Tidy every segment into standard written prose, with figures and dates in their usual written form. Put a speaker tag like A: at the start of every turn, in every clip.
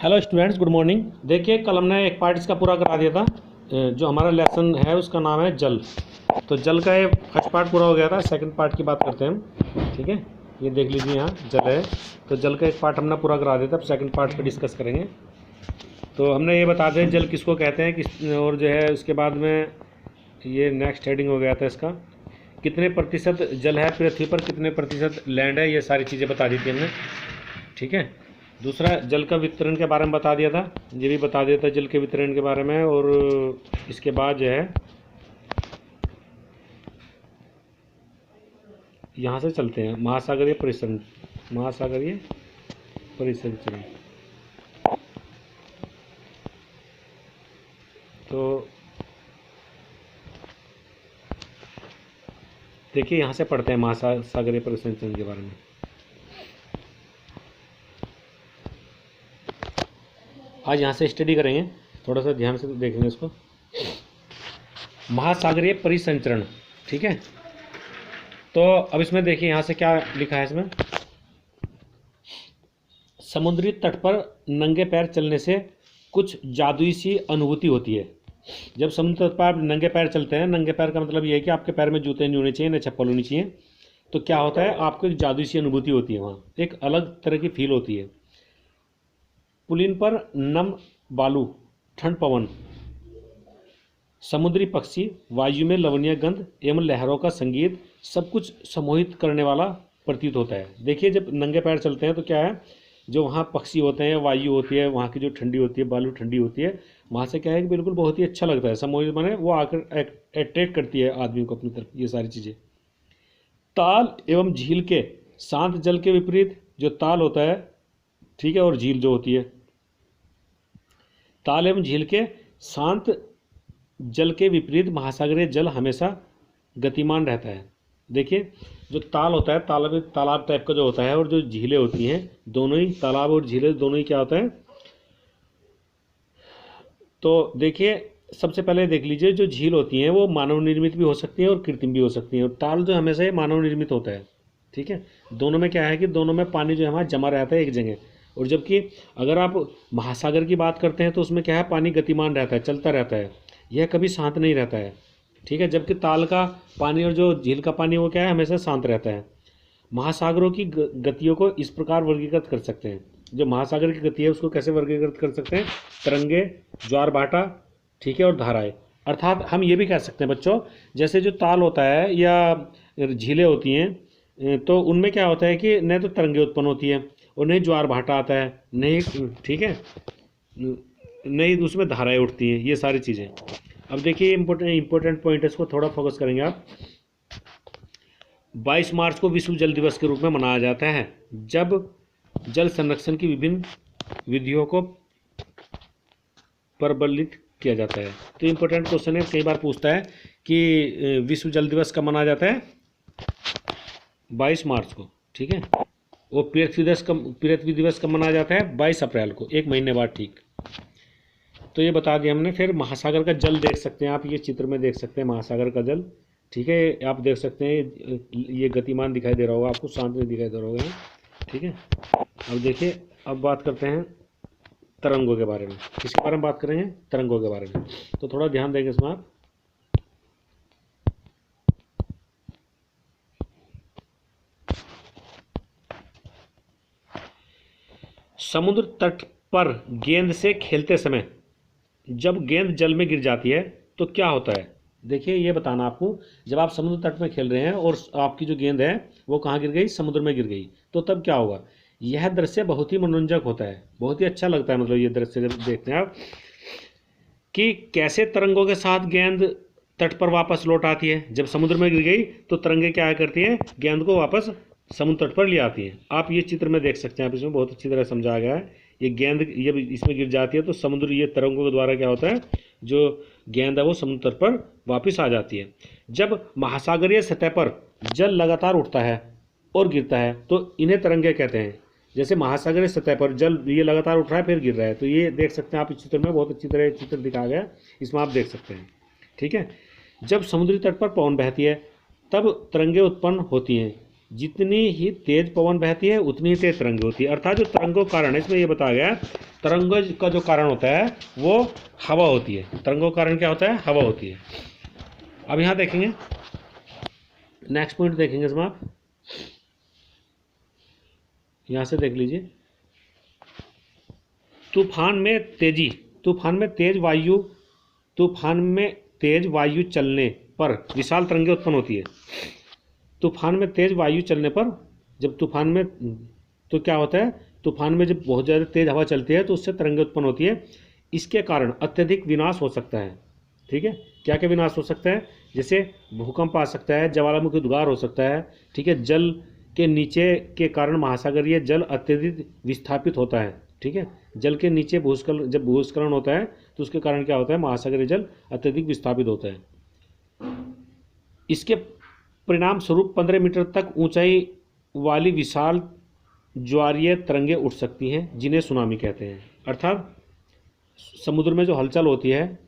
A: Hello students, good morning. देखिए, कल हमने एक पार्ट इसका पूरा करा दिया था। जो हमारा लेसन है उसका नाम है जल। तो जल का ये फर्स्ट पार्ट पूरा हो गया था। सेकंड पार्ट की बात करते हैं हम। ठीक है, ये देख लीजिए, यहाँ जल है। तो जल का एक पार्ट हमने पूरा करा दिया था। अब सेकंड पार्ट पे डिस्कस करेंगे। तो हमने ये बता दें जल किसको कहते हैं किस, और जो है उसके बाद में ये नेक्स्ट हेडिंग हो गया था इसका, कितने प्रतिशत जल है पृथ्वी पर, कितने प्रतिशत लैंड है, ये सारी चीज़ें बता दी थी हमने। ठीक है। दूसरा, जल का वितरण के बारे में बता दिया था, ये भी बता दिया था जल के वितरण के बारे में। और इसके बाद जो है यहाँ से चलते हैं महासागरीय परिसंचरण। महासागरीय परिसंचरण। तो देखिए, यहाँ से पढ़ते हैं महासागरीय परिसंचरण के बारे में। आज यहाँ से स्टडी करेंगे, थोड़ा सा ध्यान से देखेंगे इसको। महासागरीय परिसंचरण, ठीक है। तो अब इसमें देखिए यहाँ से क्या लिखा है इसमें, समुद्री तट पर नंगे पैर चलने से कुछ जादुई सी अनुभूति होती है। जब समुद्र तट पर आप नंगे पैर चलते हैं, नंगे पैर का मतलब ये है कि आपके पैर में जूते नहीं होने चाहिए, न चप्पल होनी चाहिए। तो क्या होता है, आपको एक जादुई सी अनुभूति होती है, वहाँ एक अलग तरह की फील होती है। पुलिन पर नम बालू, ठंड पवन, समुद्री पक्षी, वायु में लवणीय गंध एवं लहरों का संगीत सब कुछ सम्मोहित करने वाला प्रतीत होता है। देखिए, जब नंगे पैर चलते हैं तो क्या है, जो वहाँ पक्षी होते हैं, वायु होती है, वहाँ की जो ठंडी होती है, बालू ठंडी होती है, वहाँ से क्या है कि बिल्कुल बहुत ही अच्छा लगता है। सम्मोहित माने वो आकर अट्रैक्ट करती है आदमी को अपनी तरफ, ये सारी चीज़ें। ताल एवं झील के शांत जल के विपरीत जो ताल होता है, ठीक है, और झील जो होती है, ताल एवं झील के शांत जल के विपरीत महासागरीय जल हमेशा गतिमान रहता है। देखिए, जो ताल होता है, तालाब टाइप का जो होता है, और जो झीलें होती हैं, दोनों ही तालाब और झीलें दोनों ही क्या होता है। तो देखिए, सबसे पहले देख लीजिए, जो झील होती हैं वो मानव निर्मित भी हो सकती हैं और कृत्रिम भी हो सकती हैं। और ताल जो हमेशा मानव निर्मित होता है, ठीक है। दोनों में क्या है कि दोनों में पानी जो है वहाँ जमा रहता है एक जगह। और जबकि अगर आप महासागर की बात करते हैं तो उसमें क्या है, पानी गतिमान रहता है, चलता रहता है, यह कभी शांत नहीं रहता है, ठीक है। जबकि ताल का पानी और जो झील का पानी वो क्या है, हमेशा शांत रहता है। महासागरों की गतियों को इस प्रकार वर्गीकृत कर सकते हैं। जो महासागर की गति है उसको कैसे वर्गीकृत कर सकते हैं, तरंगे, ज्वार भाटा, ठीक है, और धाराएं। अर्थात हम ये भी कह सकते हैं बच्चों, जैसे जो ताल होता है या झीलें होती हैं, तो उनमें क्या होता है कि न तो तरंगे उत्पन्न होती है और नहीं ज्वार भाटा आता है, नहीं, ठीक है, नहीं उसमें धाराएं उठती हैं, ये सारी चीज़ें। अब देखिए, इंपॉर्टेंट पॉइंट है, इसको थोड़ा फोकस करेंगे आप। 22 मार्च को विश्व जल दिवस के रूप में मनाया जाता है, जब जल संरक्षण की विभिन्न विधियों को प्रबलित किया जाता है। तो इंपॉर्टेंट क्वेश्चन है, कई बार पूछता है कि विश्व जल दिवस कब मनाया जाता है, 22 मार्च को, ठीक है। वो पृथ्वी दिवस कब मनाया जाता है, 22 अप्रैल को, एक महीने बाद, ठीक। तो ये बता दिया हमने। फिर महासागर का जल देख सकते हैं आप, ये चित्र में देख सकते हैं महासागर का जल, ठीक है। आप देख सकते हैं ये गतिमान दिखाई दे रहा होगा आपको, शांत में दिखाई दे रहा होगा, ठीक है। अब देखिए, अब बात करते हैं तरंगों के बारे में। किसके बारे में बात करेंगे, तरंगों के बारे में। तो थोड़ा ध्यान देंगे इसमें आप। समुद्र तट पर गेंद से खेलते समय जब गेंद जल में गिर जाती है तो क्या होता है। देखिए, ये बताना आपको, जब आप समुद्र तट में खेल रहे हैं और आपकी जो गेंद है वो कहाँ गिर गई, समुद्र में गिर गई, तो तब क्या होगा। यह दृश्य बहुत ही मनोरंजक होता है, बहुत ही अच्छा लगता है। मतलब ये दृश्य जब देखते हैं आप कि कैसे तरंगों के साथ गेंद तट पर वापस लौट आती है। जब समुद्र में गिर गई तो तरंगे क्या करती हैं, गेंद को वापस समुद्र तट पर ले आती हैं। आप ये चित्र में देख सकते हैं, आप इसमें बहुत अच्छी तरह समझाया गया है। ये गेंद ये इसमें गिर जाती है तो समुद्र, ये तरंगों के द्वारा क्या होता है, जो गेंद है वो समुद्र तट पर वापस आ जाती है। जब महासागरीय सतह पर जल लगातार उठता है और गिरता है तो इन्हें तरंगे कहते हैं। जैसे महासागरीय सतह पर जल ये लगातार उठ रहा है फिर गिर रहा है, तो ये देख सकते हैं आप इस चित्र में, बहुत अच्छी तरह चित्र दिखाया गया, इसमें आप देख सकते हैं, ठीक है। जब समुद्री तट पर पवन बहती है तब तरंगे उत्पन्न होती हैं, जितनी ही तेज पवन बहती है उतनी ही तेज तरंगे होती है। अर्थात जो तरंगों का कारण है, इसमें ये बताया गया है तरंगों का जो कारण होता है वो हवा होती है। तरंगों का कारण क्या होता है? हवा होती है। अब यहाँ देखेंगे, नेक्स्ट पॉइंट देखेंगे इसमें आप, यहाँ से देख लीजिए। तूफान में तेजी, तूफान में तेज वायु चलने पर विशाल तरंगें उत्पन्न होती है। तूफान में तेज वायु चलने पर, जब तूफान में, तो क्या होता है, तूफान में जब बहुत ज़्यादा तेज हवा चलती है तो उससे तरंगें उत्पन्न होती है। इसके कारण अत्यधिक विनाश हो सकता है। ठीक है, क्या क्या विनाश हो सकता है? जैसे भूकंप आ सकता है, ज्वालामुखी उद्गार हो सकता है। ठीक है, जल के नीचे के कारण महासागरीय जल अत्यधिक विस्थापित होता है। ठीक है, जल के नीचे भूस्खलन, जब भूस्खलन होता है तो उसके कारण क्या होता है? महासागरीय जल अत्यधिक विस्थापित होता है। इसके परिणाम स्वरूप 15 मीटर तक ऊंचाई वाली विशाल ज्वारीय तरंगें उठ सकती हैं, जिन्हें सुनामी कहते हैं। अर्थात समुद्र में जो हलचल होती है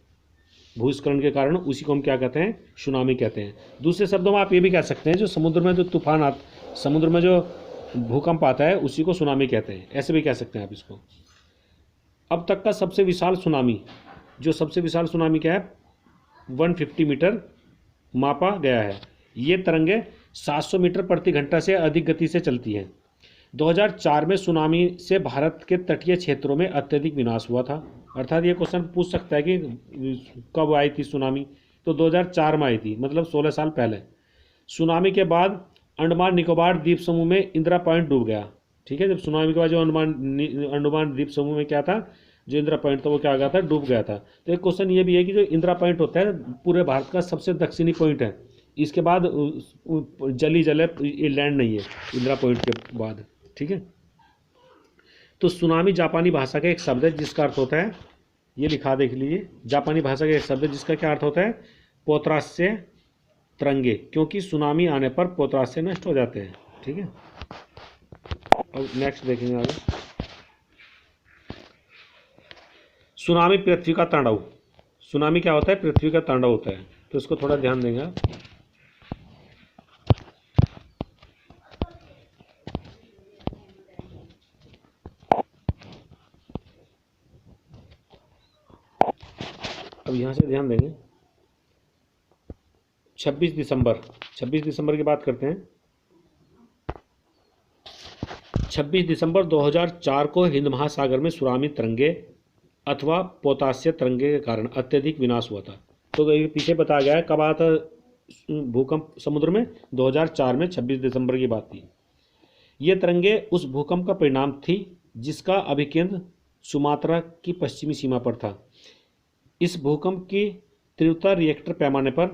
A: भूस्खलन के कारण, उसी को हम क्या कहते हैं? सुनामी कहते हैं। दूसरे शब्दों में आप ये भी कह सकते हैं, जो समुद्र में जो तूफान समुद्र में जो भूकंप आता है उसी को सुनामी कहते हैं, ऐसे भी कह सकते हैं आप इसको। अब तक का सबसे विशाल सुनामी, जो सबसे विशाल सुनामी क्या है? 150 मीटर मापा गया है। ये तरंगें 700 मीटर प्रति घंटा से अधिक गति से चलती हैं। 2004 में सुनामी से भारत के तटीय क्षेत्रों में अत्यधिक विनाश हुआ था। अर्थात ये क्वेश्चन पूछ सकता है कि कब आई थी सुनामी, तो 2004 में आई थी, मतलब 16 साल पहले। सुनामी के बाद अंडमान निकोबार द्वीप समूह में इंदिरा पॉइंट डूब गया। ठीक है, जब सुनामी के बाद जो अंडमान द्वीप समूह में क्या था, जो इंदिरा पॉइंट था वो क्या गया था? डूब गया था। तो एक क्वेश्चन ये भी है कि जो इंदिरा पॉइंट होता है पूरे भारत का सबसे दक्षिणी पॉइंट है, इसके बाद जल है, ये लैंड नहीं है इंदिरा पॉइंट के बाद। ठीक है, तो सुनामी जापानी भाषा का एक शब्द है जिसका अर्थ होता है, ये लिखा देख लीजिए, जापानी भाषा का एक शब्द है जिसका क्या अर्थ होता है? पोत्रास्य तरंगे, क्योंकि सुनामी आने पर पोत्रास्य नष्ट हो जाते हैं। ठीक है, अब नेक्स्ट देखेंगे आगे। सुनामी पृथ्वी का तांडव। सुनामी क्या होता है? पृथ्वी का तांडव होता है, तो इसको थोड़ा ध्यान देंगे आप। अब यहाँ से ध्यान देंगे, 26 दिसंबर की बात करते हैं। 26 दिसंबर 2004 को हिंद महासागर में सुनामी तरंगे अथवा पोतास्य तरंगे के कारण अत्यधिक विनाश हुआ था। तो ये पीछे बताया गया है कब आया था भूकंप समुद्र में? 2004 में 26 दिसंबर की बात थी। ये तरंगे उस भूकंप का परिणाम थी जिसका अभिकेंद्र सुमात्रा की पश्चिमी सीमा पर था। इस भूकंप की तीव्रता रिएक्टर पैमाने पर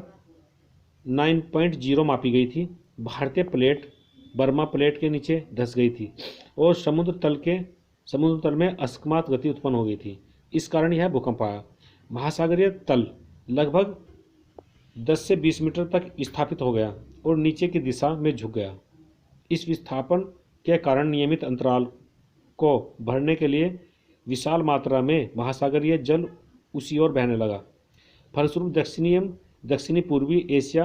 A: 9.0 मापी गई थी। भारतीय प्लेट बर्मा प्लेट के नीचे धंस गई थी और समुद्र तल में अकस्मात गति उत्पन्न हो गई थी। इस कारण यह भूकंप आया। महासागरीय तल लगभग 10 से 20 मीटर तक विस्थापित हो गया और नीचे की दिशा में झुक गया। इस विस्थापन के कारण नियमित अंतराल को भरने के लिए विशाल मात्रा में महासागरीय जल उसी ओर बहने लगा। फलस्वरूप दक्षिणी पूर्वी एशिया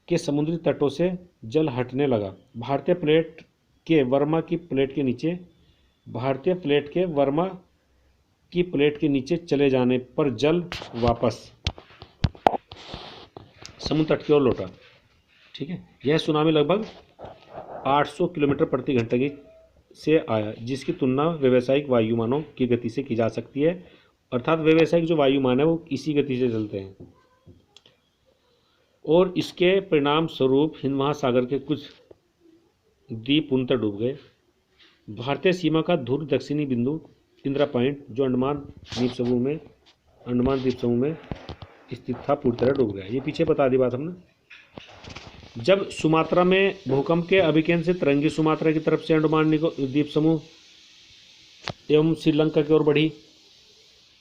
A: के समुद्री तटों से जल हटने लगा। भारतीय प्लेट के वर्मा की प्लेट के नीचे चले जाने पर जल वापस समुद्र तट की ओर लौटा। ठीक है, यह सुनामी लगभग 800 किलोमीटर प्रति घंटे से आया, जिसकी तुलना व्यावसायिक वायुयानों की गति से की जा सकती है। अर्थात व्यावसायिक जो वायुयान है वो इसी गति से चलते हैं। और इसके परिणाम स्वरूप हिंद महासागर के कुछ द्वीप पूर्णतः डूब गए। भारतीय सीमा का ध्रुव दक्षिणी बिंदु इंदिरा पॉइंट, जो अंडमान द्वीप समूह में स्थित था, पूरी तरह डूब गया। ये पीछे बता दी बात हमने। जब सुमात्रा में भूकंप के अभिकेंद्र से तरंगी सुमात्रा की तरफ से अंडमान द्वीप समूह एवं श्रीलंका की ओर बढ़ी,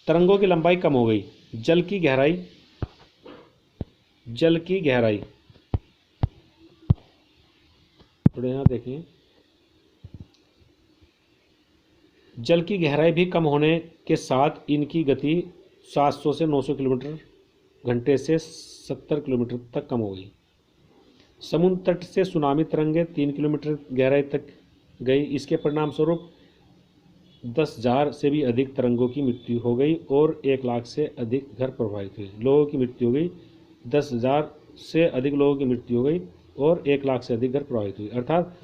A: तरंगों की लंबाई कम हो गई। जल की गहराई थोड़े यहाँ देखिए, जल की गहराई भी कम होने के साथ इनकी गति 700 से 900 किलोमीटर घंटे से 70 किलोमीटर तक कम हो गई। समुद्र तट से सुनामी तरंगे 3 किलोमीटर गहराई तक गई। इसके परिणाम स्वरूप 10,000 से भी अधिक तरंगों की मृत्यु हो गई और 1 लाख से अधिक घर प्रभावित हुए। लोगों की मृत्यु हो गई, 10,000 से अधिक लोगों की मृत्यु हो गई और 1 लाख से अधिक घर प्रभावित हुई। अर्थात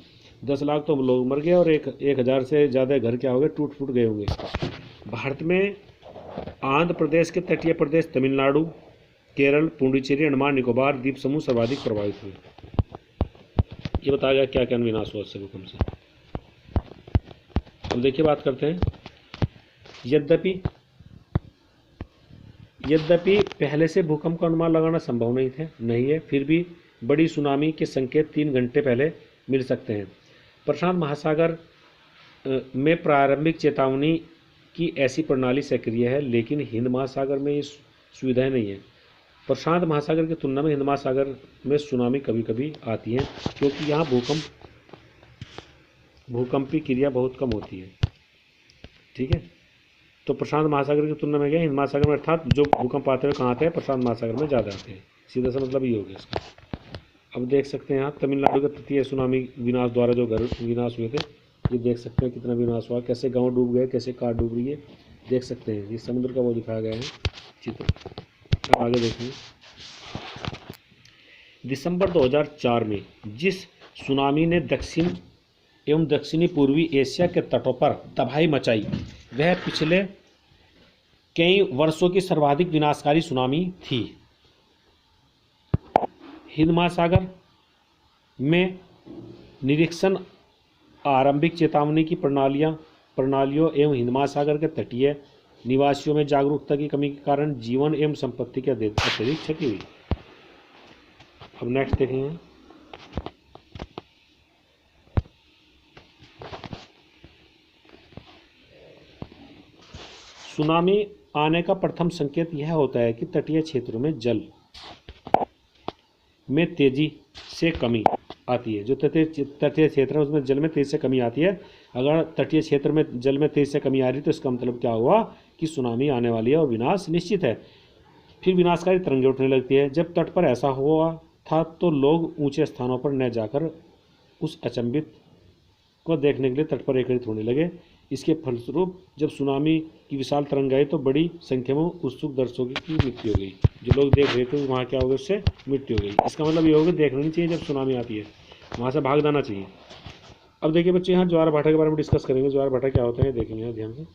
A: 10 लाख तो लोग मर गए और 1,000 से ज़्यादा घर क्या हो गए, टूट फूट गए होंगे। भारत में आंध्र प्रदेश के तटीय प्रदेश, तमिलनाडु, केरल, पुडुचेरी, अंडमान निकोबार द्वीप समूह सर्वाधिक प्रभावित हुए। ये बताया गया क्या क्या विनाश हुआ इससे, भूकंप से। अब देखिए बात करते हैं। यद्यपि पहले से भूकंप का अनुमान लगाना संभव नहीं है, फिर भी बड़ी सुनामी के संकेत 3 घंटे पहले मिल सकते हैं। प्रशांत महासागर में प्रारंभिक चेतावनी की ऐसी प्रणाली सक्रिय है, लेकिन हिंद महासागर में ये सुविधाएं नहीं है। प्रशांत महासागर की तुलना में हिंद महासागर में सुनामी कभी कभी आती है, क्योंकि यहाँ भूकंपीय क्रिया बहुत कम होती है। ठीक है, तो प्रशांत महासागर की तुलना में क्या, हिंद महासागर में, अर्थात जो भूकंप आते हुए कहाँ आते हैं, प्रशांत महासागर में ज़्यादा आते हैं। सीधा सा मतलब ये हो गया इसका। अब देख सकते हैं यहाँ तमिलनाडु के तटीय सुनामी विनाश द्वारा जो घर विनाश हुए थे, ये देख सकते हैं कितना विनाश हुआ, कैसे गांव डूब गए, कैसे कार डूब रही है, देख सकते हैं। ये समुद्र का वो दिखाया गया है चित्र। अब आगे देखिए। दिसंबर 2004 में जिस सुनामी ने दक्षिण एवं दक्षिणी पूर्वी एशिया के तटों पर तबाही मचाई, वह पिछले कई वर्षों की सर्वाधिक विनाशकारी सुनामी थी। हिंद महासागर में निरीक्षण आरंभिक चेतावनी की प्रणालियों एवं हिंद महासागर के तटीय निवासियों में जागरूकता की कमी के कारण जीवन एवं संपत्ति की अत्यधिक क्षति हुई। अब नेक्स्ट देखेंगे। सुनामी आने का प्रथम संकेत यह होता है कि तटीय क्षेत्रों में जल में तेजी से कमी आती है। जो तटीय क्षेत्र है उसमें जल में तेजी से कमी आती है। अगर तटीय क्षेत्र में जल में तेजी से कमी आ रही तो इसका मतलब क्या हुआ कि सुनामी आने वाली है और विनाश निश्चित है। फिर विनाशकारी तरंगें उठने लगती है। जब तट पर ऐसा हुआ था तो लोग ऊंचे स्थानों पर न जाकर उस अचंभित को देखने के लिए तट पर एकत्रित होने लगे। इसके फलस्वरूप जब सुनामी की विशाल तरंग आई तो बड़ी संख्या में उत्सुक दर्शकों की मृत्यु हो गई। जो लोग देख रहे थे वहाँ क्या हो गया, उससे मृत्यु हो गई। इसका मतलब ये होगा देखना नहीं चाहिए, जब सुनामी आती है वहाँ से भाग जाना चाहिए। अब देखिए बच्चे, यहाँ ज्वार भाटा के बारे में डिस्कस करेंगे। ज्वार भाटा क्या होता है देखेंगे यहाँ ध्यान से।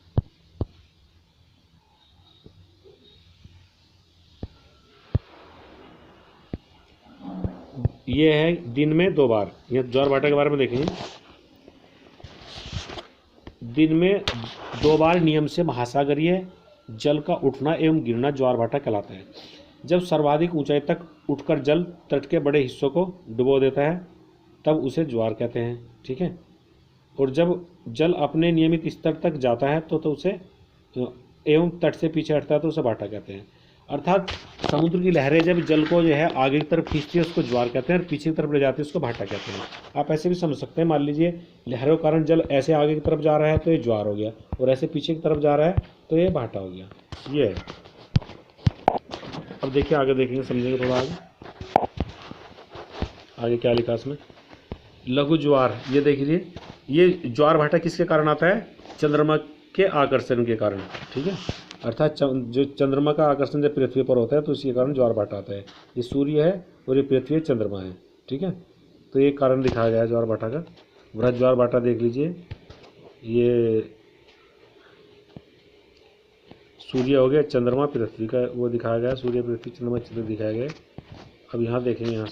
A: ये है दिन में 2 बार, यहाँ ज्वार भाटा के बारे में देखेंगे। दिन में 2 बार नियम से महासागरीय जल का उठना एवं गिरना ज्वार भाटा कहलाता है। जब सर्वाधिक ऊंचाई तक उठकर जल तट के बड़े हिस्सों को डुबो देता है तब उसे ज्वार कहते हैं। ठीक है, और जब जल अपने नियमित स्तर तक जाता है तो उसे एवं तट से पीछे हटता है तो उसे भाटा कहते हैं। अर्थात समुद्र की लहरें जब जल को जो है आगे की तरफ खींचती है उसको ज्वार कहते हैं और पीछे की तरफ ले जाती है उसको भाटा कहते हैं। आप ऐसे भी समझ सकते हैं, मान लीजिए लहरों के कारण जल ऐसे आगे की तरफ जा रहा है तो ये ज्वार हो गया, और ऐसे पीछे की तरफ जा रहा है तो ये भाटा हो गया। ये है। अब देखिए आगे देखेंगे, समझेंगे थोड़ा आगे क्या लिखा इसमें। लघु ज्वार, ये देख लीजिए, ये ज्वार भाटा किसके कारण आता है, चंद्रमा के आकर्षण के कारण। ठीक है, अर्थात जो चंद्रमा का आकर्षण जब पृथ्वी पर होता है तो इसके कारण ज्वार भाटा आता है। ये सूर्य है और ये पृथ्वी चंद्रमा है। ठीक है, तो ये कारण दिखाया गया है ज्वार भाटा का। वृहद ज्वार भाटा देख लीजिए, ये सूर्य हो गया, चंद्रमा पृथ्वी का वो दिखाया गया, सूर्य पृथ्वी चंद्रमा चित्र दिखाया गया। अब यहाँ देखेंगे, यहाँ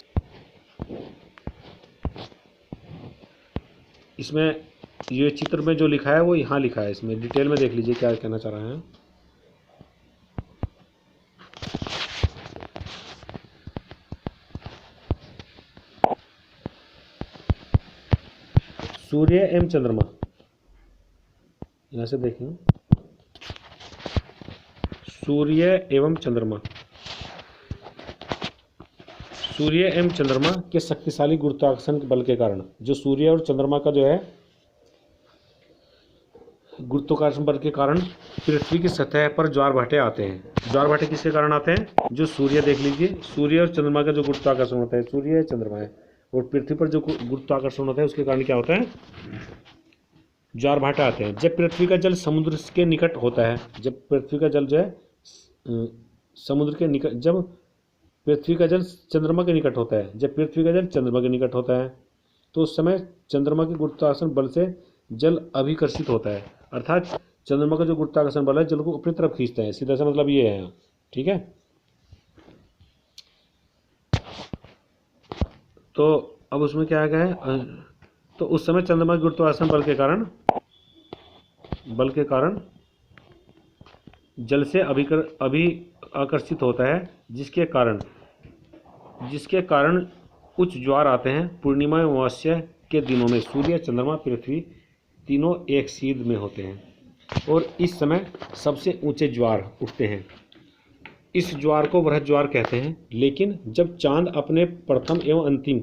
A: इसमें ये चित्र में जो लिखा है वो यहाँ लिखा है, इसमें डिटेल में देख लीजिए क्या कहना चाह रहे हैं। सूर्य एवं चंद्रमा, यहाँ से देखें, सूर्य एवं चंद्रमा, सूर्य एवं चंद्रमा के शक्तिशाली गुरुत्वाकर्षण बल के कारण, जो सूर्य और चंद्रमा का जो है गुरुत्वाकर्षण बल के कारण पृथ्वी की सतह पर ज्वार भाटे आते हैं। ज्वार भाटे किसके कारण आते हैं, जो सूर्य देख लीजिए, सूर्य और चंद्रमा का जो गुरुत्वाकर्षण होता है, सूर्य चंद्रमा है, और पृथ्वी पर जो गुरुत्वाकर्षण होता है उसके कारण क्या होता है, ज्वार भाटा आते हैं। जब पृथ्वी का जल समुद्र के निकट होता है, जब पृथ्वी का जल जो है समुद्र के निकट, जब पृथ्वी का जल चंद्रमा के निकट होता है, जब पृथ्वी का जल चंद्रमा के निकट होता है तो उस समय चंद्रमा के गुरुत्वाकर्षण बल से जल अभिकर्षित होता है, अर्थात चंद्रमा का जो गुरुत्वाकर्षण बल है जल को अपनी तरफ खींचता है, सीधा सा मतलब ये है। ठीक है, तो अब उसमें क्या गया है, तो उस समय चंद्रमा के गुरुत्वाकर्षण बल के कारण जल से आकर्षित होता है, जिसके कारण उच्च ज्वार आते हैं। पूर्णिमा अमावस्या के दिनों में सूर्य, चंद्रमा, पृथ्वी तीनों एक सीध में होते हैं और इस समय सबसे ऊंचे ज्वार उठते हैं। इस ज्वार को वृहद ज्वार कहते हैं। लेकिन जब चांद अपने प्रथम एवं अंतिम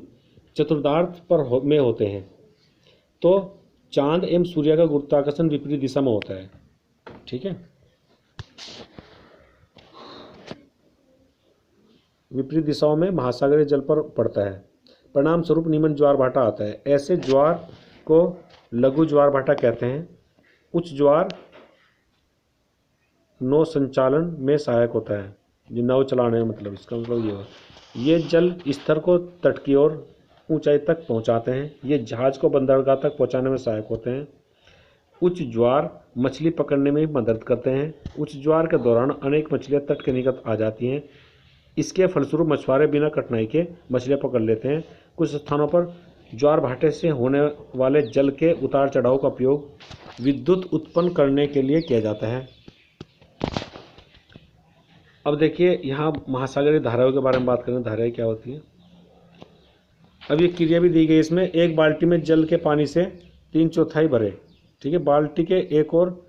A: चतुर्थार्ध में होते हैं तो चांद एवं सूर्य का गुरुत्वाकर्षण विपरीत दिशा में होता है। ठीक है, विपरीत दिशाओं में महासागरीय जल पर पड़ता है, परिणाम स्वरूप निम्न ज्वार भाटा आता है। ऐसे ज्वार को लघु ज्वार भाटा कहते हैं। उच्च ज्वार नौ संचालन में सहायक होता है, जो नाव चलाने में, मतलब इसका मतलब ये जल स्तर को तट की ओर ऊंचाई तक पहुंचाते हैं। ये जहाज को बंदरगाह तक पहुंचाने में सहायक होते हैं। उच्च ज्वार मछली पकड़ने में भी मदद करते हैं। उच्च ज्वार के दौरान अनेक मछलियां तट के निकट आ जाती हैं। इसके फलस्वरूप मछुआरे बिना कठिनाई के मछलियां पकड़ लेते हैं। कुछ स्थानों पर ज्वार भाटे से होने वाले जल के उतार चढ़ाव का उपयोग विद्युत उत्पन्न करने के लिए किया जाता है। अब देखिए, यहाँ महासागरीय धाराओं के बारे में बात करें, धाराएं क्या होती हैं। अब ये क्रिया भी दी गई इसमें, एक बाल्टी में जल के पानी से 3/4 भरे। ठीक है, बाल्टी के एक और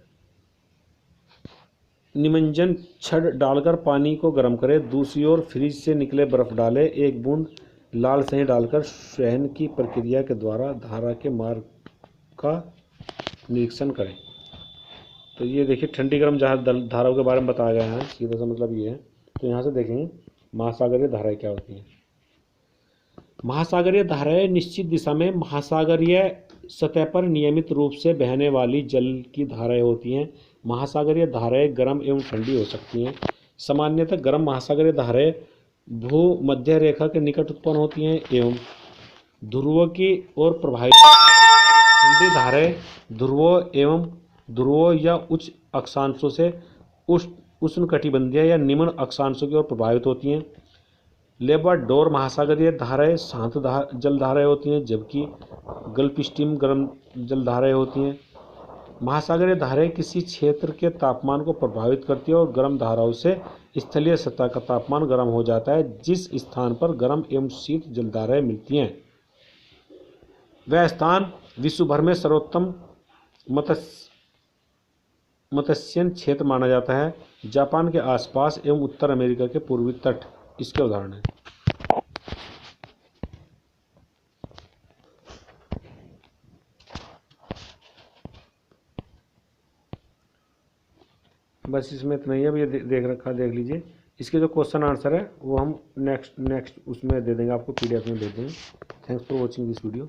A: निमज्जन छड़ डालकर पानी को गर्म करें, दूसरी ओर फ्रिज से निकले बर्फ डालें, एक बूंद लाल सही डालकर शहन की प्रक्रिया के द्वारा धारा के मार्ग का निरीक्षण करें। तो ये देखिए, ठंडी गर्म धाराओं के बारे में बताया गया है, सीधा सा मतलब ये है। तो यहाँ से देखेंगे महासागरीय धाराएं क्या होती हैं। महासागरीय धाराएं निश्चित दिशा में महासागरीय सतह पर नियमित रूप से बहने वाली जल की धाराएं होती हैं। महासागरीय धाराएं गर्म एवं ठंडी हो सकती हैं। सामान्यतः गर्म महासागरीय धाराएं भूमध्य रेखा के निकट उत्पन्न होती हैं एवं ध्रुवों की ओर प्रभावित। ठंडी धाराएं ध्रुवों या उच्च अक्षांशों से उष्णकटिबंधीय या निम्न अक्षांशों की ओर प्रभावित होती हैं। लेबाडोर महासागरीय धाराएं शांत जल धाराएं होती हैं, जबकि गल्फ स्ट्रीम गर्म जल धाराएं होती हैं। महासागरीय धाराएं किसी क्षेत्र के तापमान को प्रभावित करती है और गर्म धाराओं से स्थलीय सतह का तापमान गर्म हो जाता है। जिस स्थान पर गर्म एवं शीत जलधाराएं मिलती हैं वह स्थान विश्व भर में सर्वोत्तम मत्स्यन क्षेत्र माना जाता है। जापान के आसपास एवं उत्तर अमेरिका के पूर्वी तट इसके उदाहरण हैं। बस इसमें इतना ही है। अब ये देख लीजिए। इसके जो क्वेश्चन आंसर है वो हम नेक्स्ट उसमें दे देंगे, आपको PDF में दे देंगे। Thanks for watching this video.